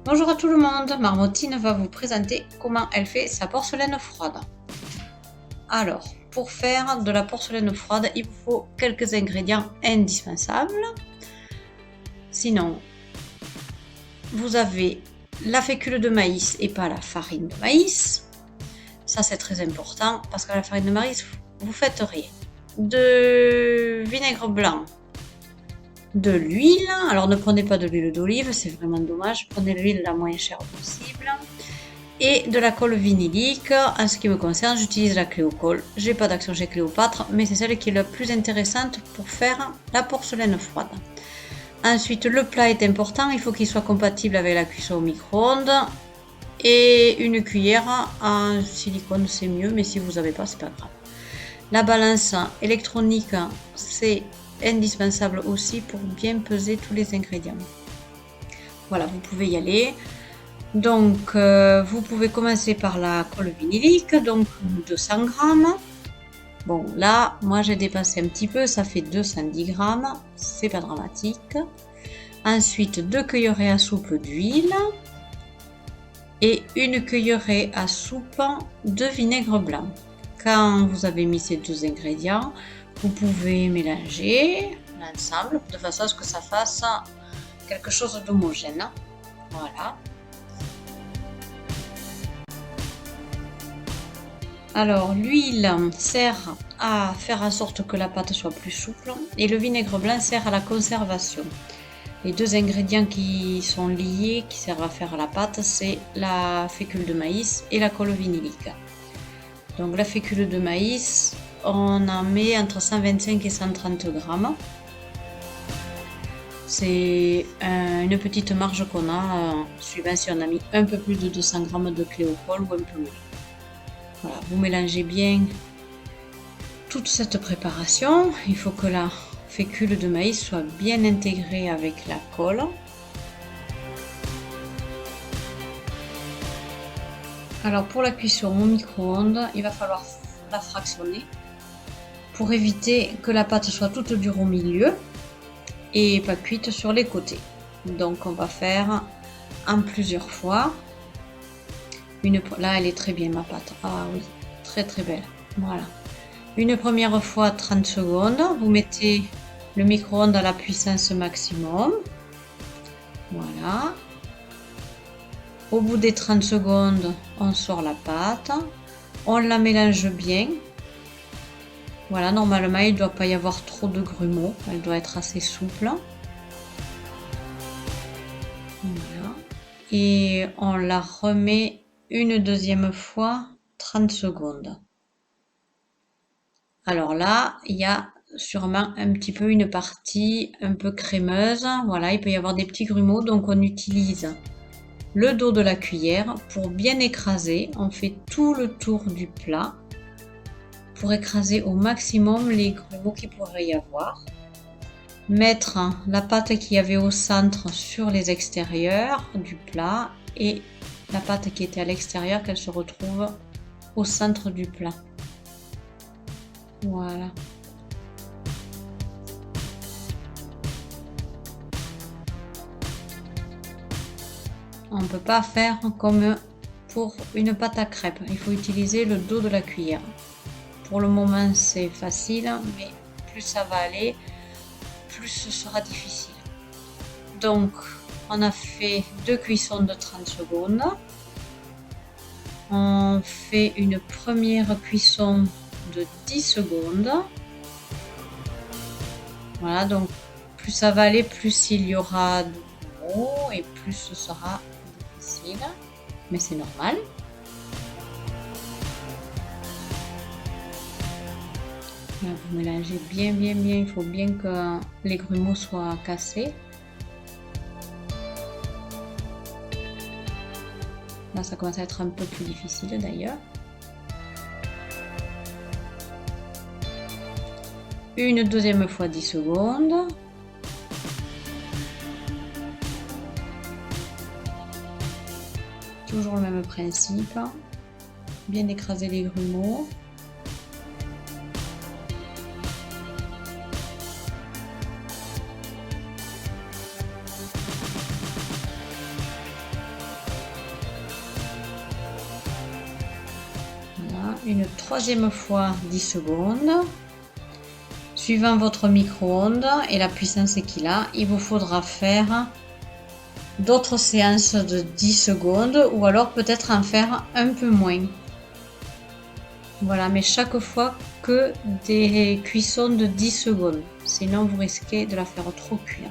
Bonjour à tout le monde, Marmottine va vous présenter comment elle fait sa porcelaine froide. Alors, pour faire de la porcelaine froide, il vous faut quelques ingrédients indispensables. Sinon, vous avez la fécule de maïs et pas la farine de maïs. Ça c'est très important parce que la farine de maïs, vous faites rien. De vinaigre blanc, de l'huile. Alors ne prenez pas de l'huile d'olive, c'est vraiment dommage. Prenez l'huile la moins chère possible. Et de la colle vinylique. En ce qui me concerne, j'utilise la Cléo-Colle. J'ai pas d'action chez Cléopâtre, mais c'est celle qui est la plus intéressante pour faire la porcelaine froide. Ensuite, le plat est important, il faut qu'il soit compatible avec la cuisson au micro-ondes. Et une cuillère en silicone, c'est mieux, mais si vous n'avez pas, c'est pas grave. La balance électronique, c'est indispensable aussi pour bien peser tous les ingrédients. Voilà, vous pouvez y aller. Donc, vous pouvez commencer par la colle vinylique, donc 200 grammes. Bon, là, moi j'ai dépassé un petit peu, ça fait 210 grammes, c'est pas dramatique. Ensuite, 2 cuillerées à soupe d'huile et une cuillerée à soupe de vinaigre blanc. Quand vous avez mis ces deux ingrédients, vous pouvez mélanger l'ensemble de façon à ce que ça fasse quelque chose d'homogène. Voilà. Alors, l'huile sert à faire en sorte que la pâte soit plus souple et le vinaigre blanc sert à la conservation. Les deux ingrédients qui sont liés, qui servent à faire la pâte, c'est la fécule de maïs et la colle vinylique. Donc la fécule de maïs, on en met entre 125 et 130 grammes. C'est une petite marge qu'on a, suivant si on a mis un peu plus de 200 grammes de Cléo-Colle ou un peu moins. Voilà, vous mélangez bien toute cette préparation. Il faut que la fécule de maïs soit bien intégrée avec la colle. Alors pour la cuisson au micro-ondes, il va falloir la fractionner pour éviter que la pâte soit toute dure au milieu et pas cuite sur les côtés. Donc on va faire en plusieurs fois. Là elle est très bien ma pâte. Ah oui, très très belle. Voilà. Une première fois 30 secondes, vous mettez le micro-ondes à la puissance maximum. Voilà. Au bout des 30 secondes, on sort la pâte. On la mélange bien. Voilà, normalement, il ne doit pas y avoir trop de grumeaux. Elle doit être assez souple. Voilà. Et on la remet une deuxième fois 30 secondes. Alors là, il y a sûrement un petit peu une partie un peu crémeuse. Voilà, il peut y avoir des petits grumeaux, donc on utilise le dos de la cuillère pour bien écraser. On fait tout le tour du plat pour écraser au maximum les grumeaux qu'il pourrait y avoir. Mettre la pâte qu'il y avait au centre sur les extérieurs du plat et la pâte qui était à l'extérieur, qu'elle se retrouve au centre du plat. Voilà. On ne peut pas faire comme pour une pâte à crêpes. Il faut utiliser le dos de la cuillère. Pour le moment, c'est facile, mais plus ça va aller, plus ce sera difficile. Donc, on a fait 2 cuissons de 30 secondes. On fait une première cuisson de 10 secondes. Voilà, donc plus ça va aller, plus il y aura de grumeaux et plus ce sera difficile. Mais c'est normal. Là, vous mélangez bien, bien, bien. Il faut bien que les grumeaux soient cassés. Là, ça commence à être un peu plus difficile d'ailleurs. Une deuxième fois 10 secondes. Toujours le même principe. Bien écraser les grumeaux. une troisième fois 10 secondes. Suivant votre micro-ondes et la puissance qu'il a, il vous faudra faire d'autres séances de 10 secondes ou alors peut-être en faire un peu moins. Voilà, mais chaque fois que des cuissons de 10 secondes. Sinon, vous risquez de la faire trop cuire.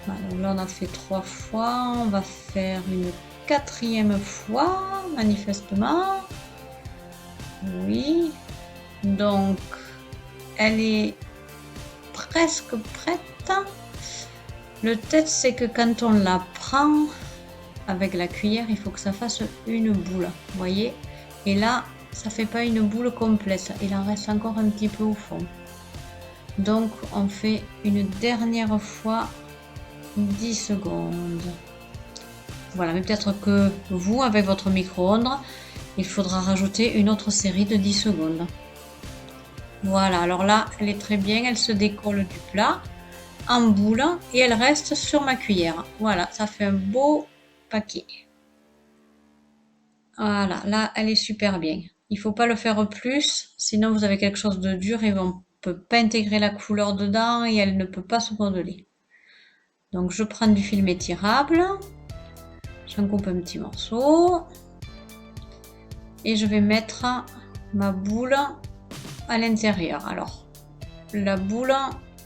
Voilà, donc là, on a fait 3 fois. On va faire une 4e fois, manifestement. Oui. Donc, elle est presque prête. Le tête, c'est que quand on la prend avec la cuillère, il faut que ça fasse une boule. Vous voyez? Et là, ça fait pas une boule complète. Il en reste encore un petit peu au fond. Donc, on fait une dernière fois 10 secondes. Voilà, mais peut-être que vous, avec votre micro-ondes, il faudra rajouter une autre série de 10 secondes. Voilà, alors là, elle est très bien, elle se décolle du plat en boule et elle reste sur ma cuillère. Voilà, ça fait un beau paquet. Voilà, là, elle est super bien. Il faut pas le faire plus, sinon vous avez quelque chose de dur et on ne peut pas intégrer la couleur dedans et elle ne peut pas se modeler. Donc je prends du film étirable, j'en coupe un petit morceau et je vais mettre ma boule à l'intérieur. Alors, la boule,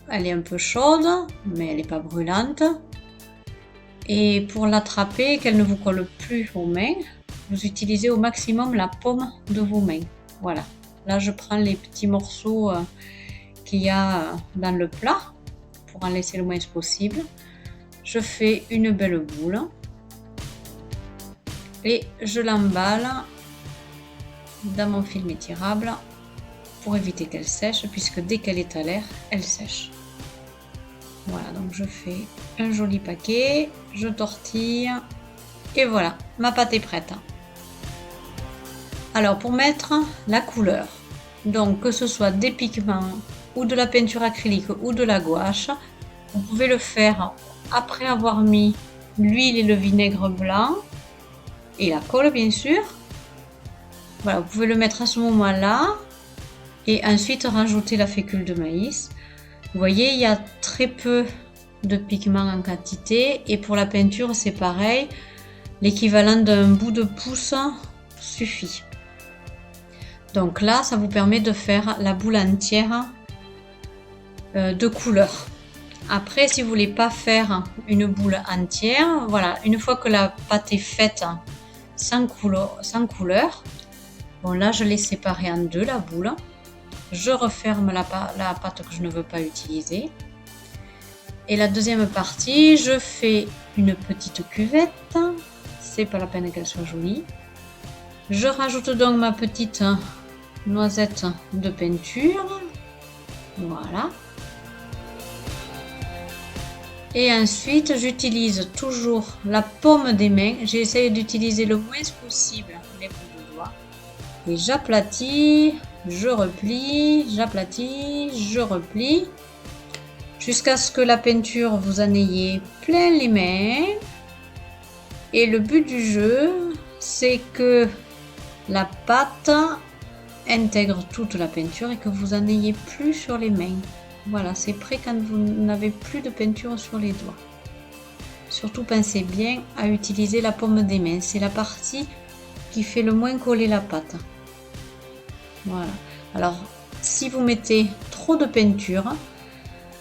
elle est un peu chaude, mais elle n'est pas brûlante. Et pour l'attraper, qu'elle ne vous colle plus aux mains, vous utilisez au maximum la paume de vos mains. Voilà. Là, je prends les petits morceaux qu'il y a dans le plat pour en laisser le moins possible. Je fais une belle boule et je l'emballe dans mon film étirable pour éviter qu'elle sèche, puisque dès qu'elle est à l'air, elle sèche. Voilà, donc je fais un joli paquet, je tortille et voilà, ma pâte est prête. Alors pour mettre la couleur, donc que ce soit des pigments ou de la peinture acrylique ou de la gouache, vous pouvez le faire après avoir mis l'huile et le vinaigre blanc et la colle bien sûr. Voilà, vous pouvez le mettre à ce moment-là et ensuite rajouter la fécule de maïs. Vous voyez, il y a très peu de pigments en quantité et pour la peinture c'est pareil, l'équivalent d'un bout de pouce suffit. Donc là, ça vous permet de faire la boule entière de couleur. Après, si vous voulez pas faire une boule entière, voilà, une fois que la pâte est faite sans couleur, bon là je l'ai séparée en deux la boule. Je referme la pâte que je ne veux pas utiliser. Et la deuxième partie, je fais une petite cuvette. C'est pas la peine qu'elle soit jolie. Je rajoute donc ma petite noisette de peinture. Voilà. Et ensuite, j'utilise toujours la paume des mains. J'essaie d'utiliser le moins possible les bouts de doigts. Et j'aplatis, je replie, j'aplatis, je replie. Jusqu'à ce que la peinture vous en ayez plein les mains. Et le but du jeu, c'est que la pâte intègre toute la peinture et que vous en ayez plus sur les mains. Voilà, c'est prêt quand vous n'avez plus de peinture sur les doigts. Surtout pensez bien à utiliser la paume des mains. C'est la partie qui fait le moins coller la pâte. Voilà. Alors, si vous mettez trop de peinture,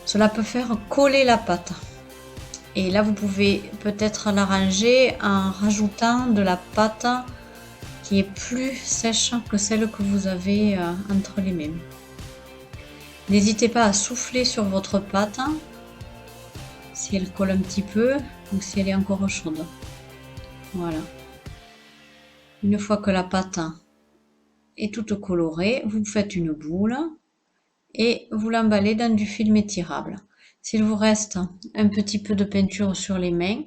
cela peut faire coller la pâte. Et là, vous pouvez peut-être l'arranger en rajoutant de la pâte qui est plus sèche que celle que vous avez entre les mains. N'hésitez pas à souffler sur votre pâte si elle colle un petit peu ou si elle est encore chaude. Voilà. Une fois que la pâte est toute colorée, vous faites une boule et vous l'emballez dans du film étirable. S'il vous reste un petit peu de peinture sur les mains,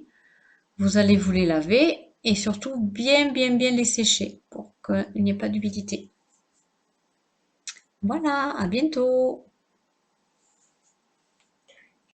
vous allez vous les laver et surtout bien les sécher pour qu'il n'y ait pas d'humidité. Voilà, à bientôt!